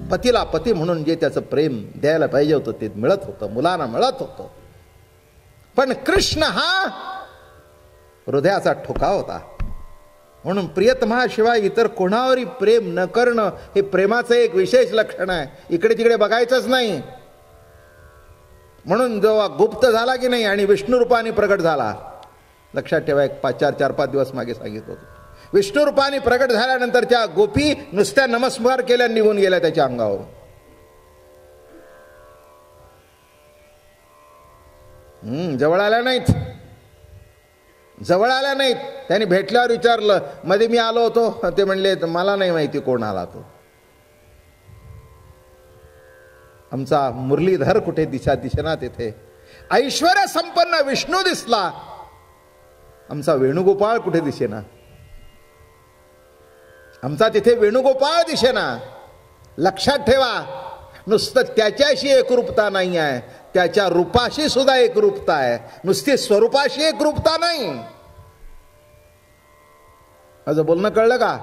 पतीला पती म्हणून जे त्याचं प्रेम द्यायला पाहिजे होतं ते मिळत होतं, मुलांना मिळत होतं. पण कृष्ण हा हृदयाचा ठोका होता. म्हणून प्रियतमाशिवाय इतर कोणावरही प्रेम न करणं हे प्रेमाचं एक विशेष लक्षण आहे. इकडे तिकडे बघायचंच नाही. म्हणून जेव्हा गुप्त झाला की नाही आणि विष्णू रूपाने प्रगट झाला, लक्षात ठेवा, एक 4-5 दिवस मागे सांगितलं होतं, विष्णू रूपाने प्रगट झाल्यानंतर त्या गोपी नुसत्या नमस्कार केल्या निघून गेल्या त्याच्या अंगावर. जवळ आल्या नाहीत, जवळ आल्या नाहीत. त्यांनी भेटल्यावर विचारलं, मध्ये मी आलो होतो, ते म्हणले मला नाही माहिती कोण आला तो. आमचा मुरलीधर कुठे दिसेना तिथे. ऐश्वर्य संपन्न विष्णू दिसला, आमचा वेणुगोपाळ कुठे दिसेना. आमचा तिथे वेणुगोपाळ दिसेना. लक्षात ठेवा, नुसतं त्याच्याशी एकरूपता नाही आहे, त्याच्या रूपाशी सुद्धा एकरूपता आहे, नुसती स्वरूपाशी एकरूपता नाही. माझं बोलणं कळलं का?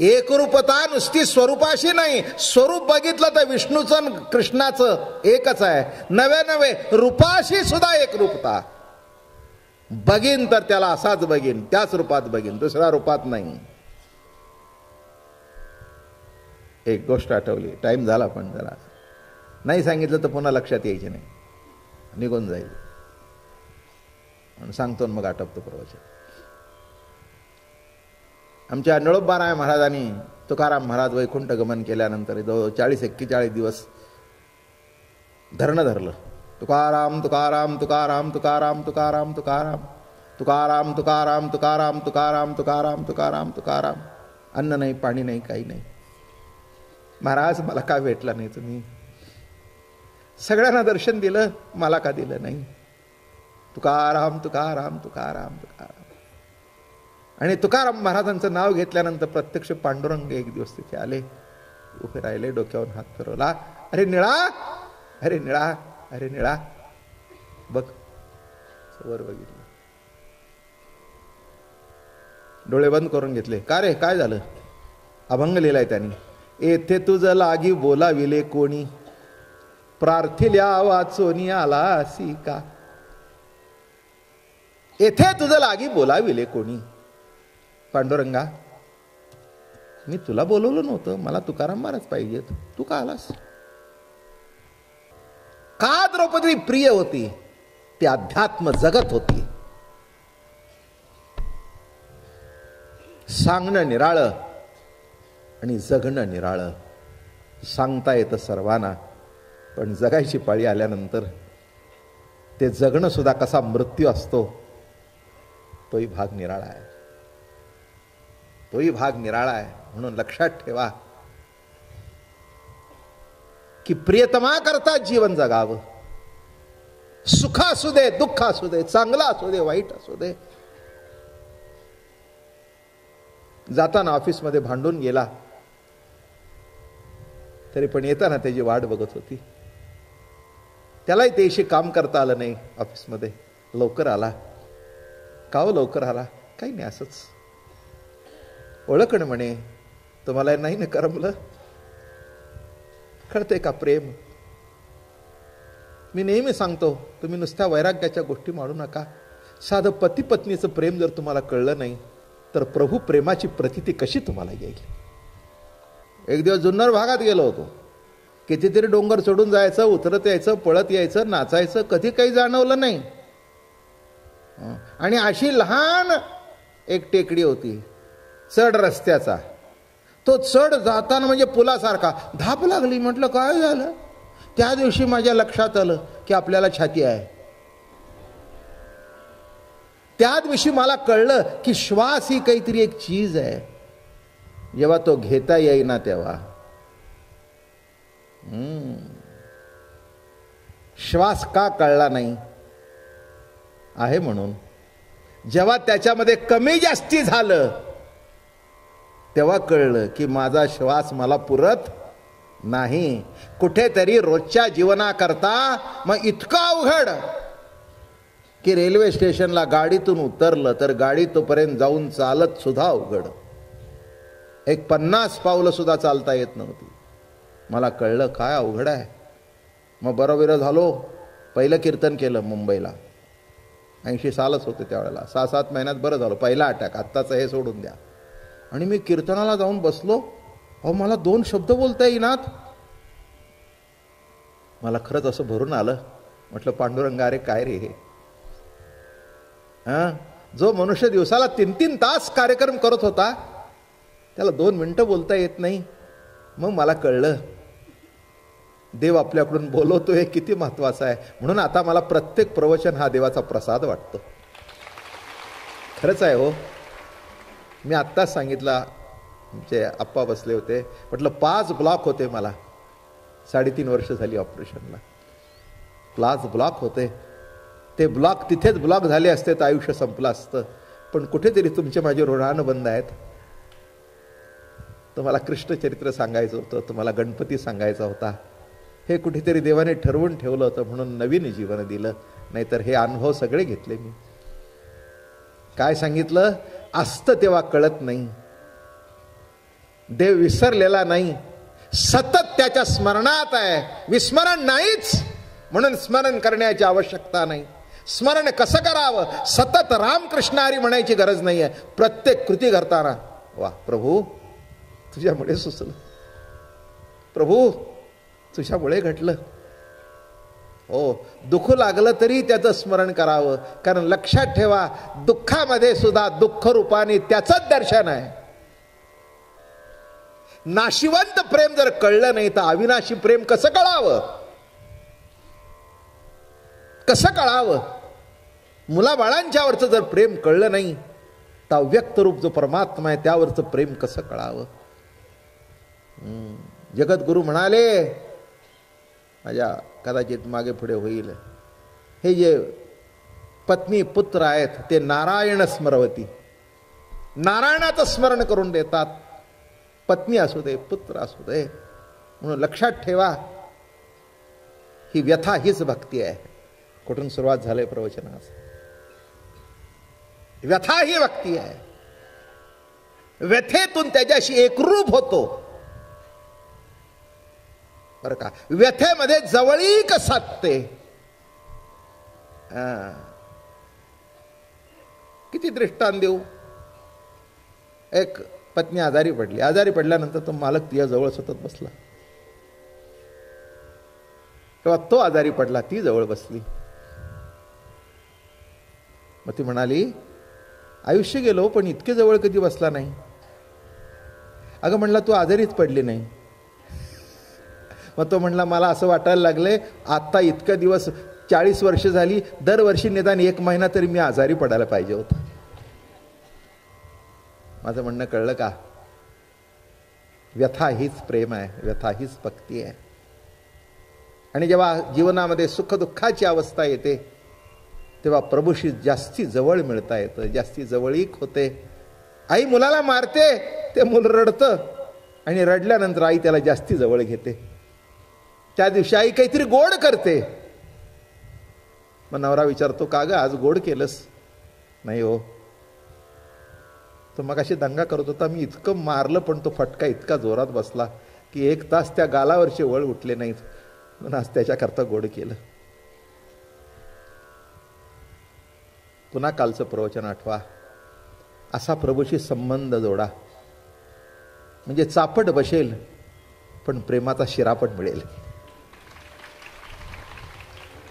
एकरूपता नुसती स्वरूपाशी नाही, स्वरूप बघितलं तर विष्णूचं कृष्णाचं एकच आहे. नवे रूपाशी सुद्धा एकरूपता. बघीन तर त्याला असाच बघीन, त्याच रूपात बघीन, दुसऱ्या रूपात नाही. एक गोष्ट आठवली, टाइम झाला पण जरा नाही सांगितलं तर पुन्हा लक्षात यायचे नाही, निघून जाईल म्हणून सांगतो मग आठवतो प्रवचन. आमच्या निळोबाराय महाराजांनी तुकाराम महाराज वैकुंठ गमन केल्यानंतर 40-41 दिवस धरणं धरलं. तुकाराम तुकाराम तुकाराम तुकाराम तुकाराम तुकाराम तुकाराम तुकाराम तुकाराम तुकाराम तुकाराम तुकाराम तुकाराम. अन्न नाही, पाणी नाही, काही नाही. महाराज मला का भेटला नाही तुम्ही? सगळ्यांना दर्शन दिलं, मला का दिलं नाही? तुकाराम तुकाराम तुकाराम तुकाराम. आणि तुकाराम महाराजांचं नाव घेतल्यानंतर प्रत्यक्ष पांडुरंग एक दिवस तिथे आले, उभे राहिले, डोक्यावर हात फिरवला. अरे निळा, अरे निळा, अरे निळा, बघ. वर बघितलं, डोळे बंद करून घेतले. का रे, काय झालं? अभंग लिहिलाय त्यांनी. येथे तुझ लागी बोलाविले कोणी, प्रार्थिल्या वाचोनी आलासी का. येथे तुझ लागी बोलाविले कोणी. पांडुरंगा, मी तुला बोलवलं नव्हतं, मला तुकाराम महाराज पाहिजेत, तू का आलास? का द्रौपदी प्रिय होती, ती अध्यात्म जगत होती. सांगणं निराळं आणि जगणं निराळं. सांगता येतं सर्वांना, पण जगायची पाळी आल्यानंतर ते जगणं सुद्धा कसा मृत्यू असतो, तोही भाग निराळा आहे, तोही भाग निराळा आहे. म्हणून लक्षात ठेवा की प्रियतमा करता जीवन जगावं. सुख असू दे, दुःख असू दे, चांगलं असू दे, वाईट असू दे. जाताना ऑफिसमध्ये भांडून गेला, तरी पण येताना त्याची वाट बघत होती. त्यालाही त्याशी काम करता आलं नाही ऑफिसमध्ये. लवकर आला. का हो लवकर आला? काही नाही, असंच. ओळखण म्हणे, तुम्हाला नाही ना करमलं? कळतंय का प्रेम? मी नेहमी सांगतो, तुम्ही नुसत्या वैराग्याच्या गोष्टी मांडू नका. साधं पती पत्नीचं प्रेम जर तुम्हाला कळलं नाही तर प्रभू प्रेमाची प्रतिती कशी तुम्हाला येईल? एक दिवस जुन्नर भागात गेलो होतो. कितीतरी डोंगर चढून जायचं, उतरत यायचं, पळत यायचं, नाचायचं, कधी काही जाणवलं नाही. आणि अशी लहान एक टेकडी होती, चढ रस्त्याचा. तो चढ जाताना म्हणजे पुलासारखा धाप लागली. म्हटलं काय झालं? त्या दिवशी माझ्या लक्षात आलं की आपल्याला छाती आहे. त्या दिवशी मला कळलं की श्वास ही काहीतरी एक चीज आहे. जेव्हा तो घेता येईना तेव्हा श्वास का कळला नाही आहे म्हणून. जेव्हा त्याच्यामध्ये कमी जास्ती झालं तेव्हा कळलं की माझा श्वास मला पुरत नाही. कुठेतरी रोजच्या जीवनाकरता मग इतकं अवघड की रेल्वे स्टेशनला गाडीतून उतरलं तर गाडी तोपर्यंत जाऊन चालत सुद्धा अवघड. एक 50 पावलं सुद्धा चालता येत नव्हती. मला कळलं काय अवघड आहे. मग बरोबर झालो. पहिलं कीर्तन केलं मुंबईला. 80 सालच होते त्यावेळेला. 6-7 महिन्यात बरं झालं. पहिला अटॅक. आत्ताचं हे सोडून द्या. आणि मी कीर्तनाला जाऊन बसलो. अहो मला 2 शब्द बोलता येईनात. मला खरंच असं भरून आलं. म्हटलं पांडुरंगा अरे काय रे हे. जो मनुष्य दिवसाला 3-3 तास कार्यक्रम करत होता त्याला 2 मिनिटं बोलता येत नाही. मग मला कळलं देव आपल्याकडून बोलवतो हे किती महत्वाचं आहे. म्हणून आता मला प्रत्येक प्रवचन हा देवाचा प्रसाद वाटतो. खरंच आहे हो. मी आत्ताच सांगितलं, आमचे आप्पा बसले होते. म्हटलं 5 ब्लॉक होते मला. 3.5 वर्ष झाली ऑपरेशनला. 5 ब्लॉक होते. ते ब्लॉक तिथेच ब्लॉक झाले असते तर आयुष्य संपलं असतं. पण कुठेतरी तुमचे माझे ऋणानं बंद आहेत. तुम्हाला कृष्णचरित्र सांगायचं होतं, तुम्हाला गणपती सांगायचा होता. हे कुठेतरी देवाने ठरवून ठेवलं होतं म्हणून नवीन जीवन दिलं. नाहीतर हे अनुभव सगळे घेतले मी. काय सांगितलं? असतं तेव्हा कळत नाही. देव विसरलेला नाही, सतत त्याच्या स्मरणात आहे. विस्मरण नाहीच. म्हणून स्मरण करण्याची आवश्यकता नाही. स्मरण कसं करावं? सतत रामकृष्ण हरी म्हणायची गरज नाही आहे. प्रत्येक कृती करताना वा प्रभू तुझ्यामुळे सुचलं, प्रभू तुझ्यामुळे घडलं. हो, दुःख लागलं तरी त्याचं स्मरण करावं. कारण लक्षात ठेवा दुःखामध्ये सुद्धा दुःख रूपाने त्याचंच दर्शन आहे. नाशिवंत प्रेम जर कळलं नाही तर अविनाशी प्रेम कसं कळावं? कसं कळावं? मुलाबाळांच्यावरचं जर प्रेम कळलं नाही तर अव्यक्त रूप जो परमात्मा आहे त्यावरचं प्रेम कसं कळावं? जगद्गुरु म्हणाले, माझ्या कदाचित मागे पुढे होईल, हे जे पत्नी पुत्र आहेत ते नारायण स्मरवती, नारायणाचं स्मरण करून देतात. पत्नी असू दे पुत्र असू दे. म्हणून लक्षात ठेवा ही व्यथा हीच भक्ती आहे. कुठून सुरुवात झालंय प्रवचनास? व्यथा ही भक्ती आहे. व्यथेतून त्याच्याशी एकरूप होतो बरं का. व्यथेमध्ये जवळीक साधते. किती दृष्टांत देऊ. एक पत्नी आजारी पडली. आजारी पडल्यानंतर तो मालक तिच्या जवळ सतत बसला. तेव्हा तो आजारी पडला, ती जवळ बसली. मग ती म्हणाली आयुष्य गेलो पण इतके जवळ कधी बसला नाही. अगं म्हणला तू आजारीच पडली नाही. मग तो म्हणला मला असं वाटायला लागलंय आता इतका दिवस 40 वर्ष झाली दरवर्षी निदान 1 महिना तरी मी आजारी पडायला पाहिजे होता. माझं म्हणणं कळलं का? व्यथा हीच प्रेम आहे. व्यथा हीच भक्ती आहे. आणि जेव्हा जीवनामध्ये सुखदुःखाची अवस्था येते तेव्हा प्रभूशी जास्ती जवळ मिळता येतं, जास्ती जवळीक होते. आई मुलाला मारते, ते मूल रडतं आणि रडल्यानंतर आई त्याला जास्ती जवळ घेते. त्या दिवशी आई काहीतरी गोड करते. मग नवरा विचारतो का ग आज गोड केलंस? नाही हो, तो मग अशी दंगा करत होता, मी इतकं मारलं पण तो फटका इतका जोरात बसला की 1 तास त्या गालावरचे वळ उठले नाहीत. म्हणून आज त्याच्याकरता गोड केलं. पुन्हा कालचं प्रवचन आठवा. असा प्रभूशी संबंध जोडा म्हणजे चापट बसेल पण प्रेमाचा शिरापट मिळेल.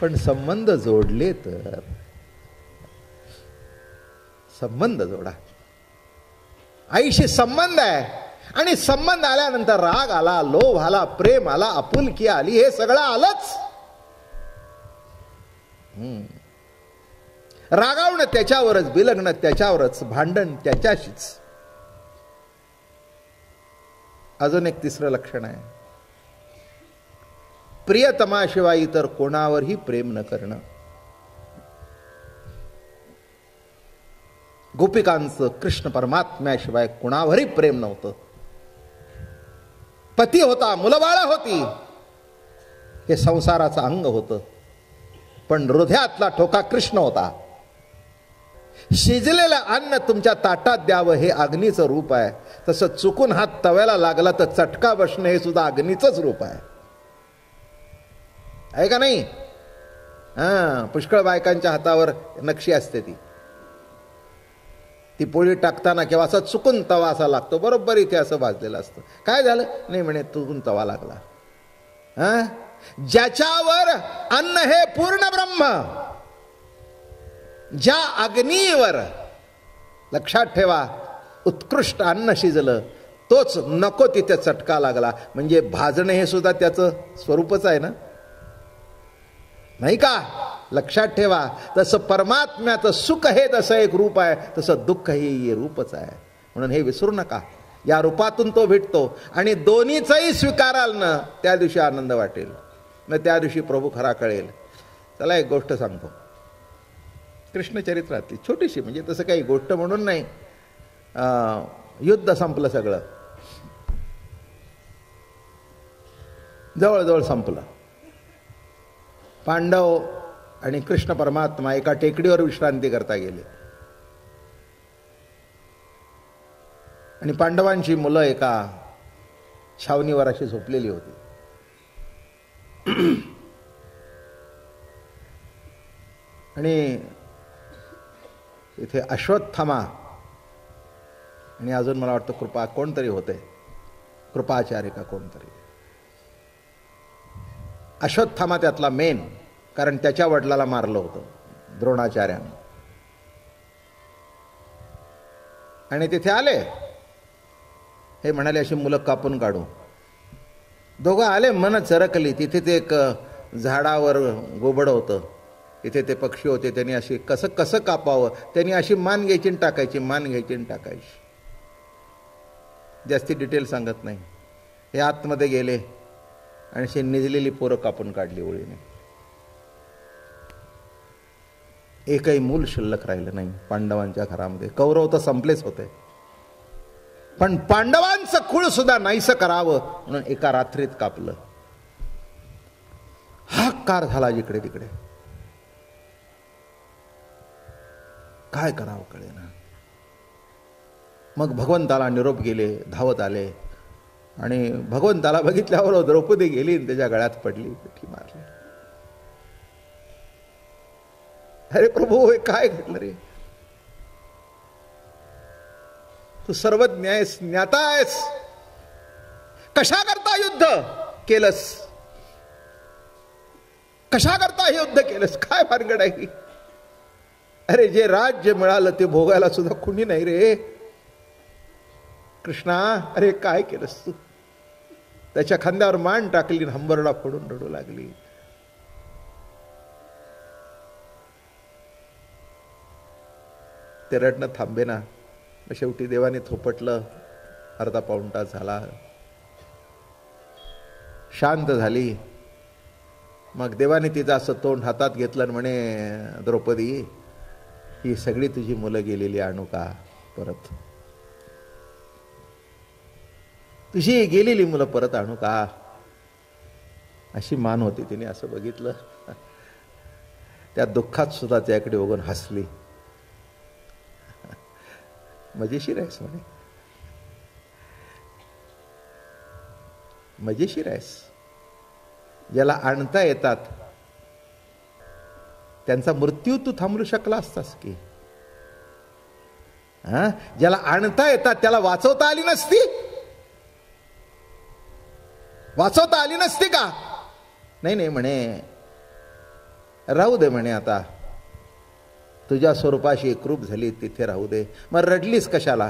पण संबंध जोडले तर संबंध जोडा. आईशी संबंध आहे आणि संबंध आल्यानंतर राग आला, लोभ आला, प्रेम आला, आपुलकी आली, हे सगळं आलंच. रागावणं त्याच्यावरच, बिलगणं त्याच्यावरच, भांडण त्याच्याशीच. अजून एक 3रं लक्षण आहे, प्रियतमाशिवाय इतर कोणावरही प्रेम न करणं. गोपिकांचं कृष्ण परमात्म्याशिवाय कोणावरही प्रेम नव्हतं. पती होता, मुलबाळ होती, हे संसाराचं अंग होतं. पण हृदयातला ठोका कृष्ण होता. शिजलेलं अन्न तुमच्या ताटात द्यावं हे अग्नीचं रूप आहे. तसं चुकून हात तव्याला लागला तर चटका बसणं हे सुद्धा अग्नीचंच रूप आहे का नाही? पुष्कळ बायकांच्या हातावर नक्षी असते, ती पोळी टाकताना किंवा असा चुकून तवा असा लागतो, बरोबर इथे असं भाजलेलं असतं. काय झालं? नाही म्हणे, चुकून तवा लागला. ज्याच्यावर अन्न हे पूर्ण ब्रह्म, ज्या अग्नीवर, लक्षात ठेवा, उत्कृष्ट अन्न शिजलं, तोच नको तिथे चटका लागला. म्हणजे भाजणं हे सुद्धा त्याचं स्वरूपच आहे ना, नाही का? लक्षात ठेवा. तसं परमात्म्याचं सुख हे तसं एक रूप आहे, तसं दुःख हे रूपच आहे. म्हणून हे विसरू नका, या रूपातून तो भेटतो. आणि दोन्हीचंही स्वीकाराल ना, त्या दिवशी आनंद वाटेल ना, त्या दिवशी प्रभू खरा कळेल. चला एक गोष्ट सांगतो, कृष्णचरित्रातली छोटीशी, म्हणजे तसं काही गोष्ट म्हणून नाही. युद्ध संपलं, सगळं जवळजवळ संपलं. पांडव आणि कृष्ण परमात्मा एका टेकडीवर विश्रांती करता गेले. आणि पांडवांची मुलं एका छावणीवर अशी झोपलेली होती. आणि इथे अश्वत्थामा आणि अजून मला वाटतं कृपा कोणतरी होते, कृपाचार्य का कोणतरी. अश्वत्थामा त्यातला मेन, कारण त्याच्या वडिलाला मारलं होतं द्रोणाचार्यानं. आणि तिथे आले, हे म्हणाले अशी मुलं कापून काढू. दोघं आले, मन चरकली. तिथे ते एक झाडावर गोबड होतं, तिथे ते पक्षी होते. त्यांनी अशी कसं कसं कापावं, त्यांनी अशी मान घ्यायची आणि टाकायची, मान घ्यायची आणि टाकायची. जास्ती डिटेल सांगत नाही. हे आतमध्ये गेले आणि अशी निजलेली पोरं कापून काढली ओळीने. एकही मूल शिल्लक राहिलं नाही पांडवांच्या घरामध्ये. कौरव तर संपलेच होते, पण पांडवांचं कुळ सुद्धा नाहीसं करावं म्हणून एका रात्रीत कापलं. हाहाकार झाला जिकडे तिकडे. काय करावं कळेना. मग भगवंताला निरोप गेले, धावत आले. आणि भगवंताला बघितल्यावर द्रौपदी गेली आणि त्याच्या गळ्यात पडली, मिठी मारली. अरे प्रभू, हे काय घडलं रे? तू सर्वज्ञ आहेस, ज्ञाता आहेस, कशा करता युद्ध केलंस? कशा करता युद्ध केलंस? काय भानगड आहे? अरे जे राज्य मिळालं ते भोगायला सुद्धा कुणी नाही रे कृष्णा. अरे काय केलंस तू? त्याच्या खांद्यावर मान टाकली, हंबरडा फोडून रडू लागली. ते रडणं थांबे ना. शेवटी देवाने थोपटलं. अर्धा पाऊण तास झाला, शांत झाली. मग देवाने तिचं असं तोंड हातात घेतलं आणि म्हणे, द्रौपदी, ही सगळी तुझी मुलं गेलेली आणू का परत? तुझी गेलेली मुलं परत आणू का? अशी मान होती. तिने असं बघितलं, त्या दुःखात सुद्धा त्याकडे बघून हसली. मजेशीर आहेस म्हणे, मजेशीर आहेस. ज्याला आणता येतात त्यांचा मृत्यू तू थांबवू शकला असतास की. ज्याला आणता येतात त्याला वाचवता आली नसती? वाचवता आली नसती का? नाही नाही म्हणे, राहू दे म्हणे, आता तुझ्या स्वरूपाशी एकरूप झाली, तिथे राहू दे. मग रडलीस कशाला?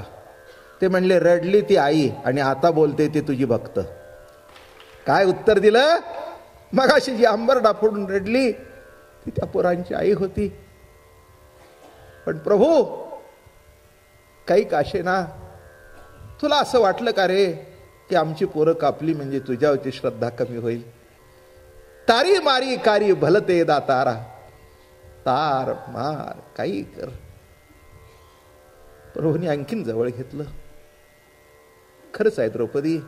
ते म्हणले, रडली ती आई आणि आता बोलते ती तुझी भक्त. काय उत्तर दिलं? मगाशी जी अंबरडा फोडून रडली ती त्या पोरांची आई होती. पण प्रभू, काही काशे ना, तुला असं वाटलं का रे की आमची पोरं कापली म्हणजे तुझ्यावरची श्रद्धा कमी होईल? तारी मारी कारी भलते दातारा, तार मार काही कर. प्रभूंनी आणखीन जवळ घेतलं. खरंच आहे द्रौपदी,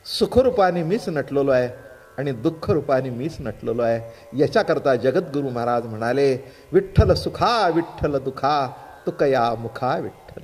सुखरूपाने मीच नटलेलो आहे आणि दुःख रूपाने मीच नटलेलो आहे. याच्याकरता जगद्गुरु महाराज म्हणाले, विठ्ठल सुखा विठ्ठल दुखा तुकया मुखा विठ्ठल.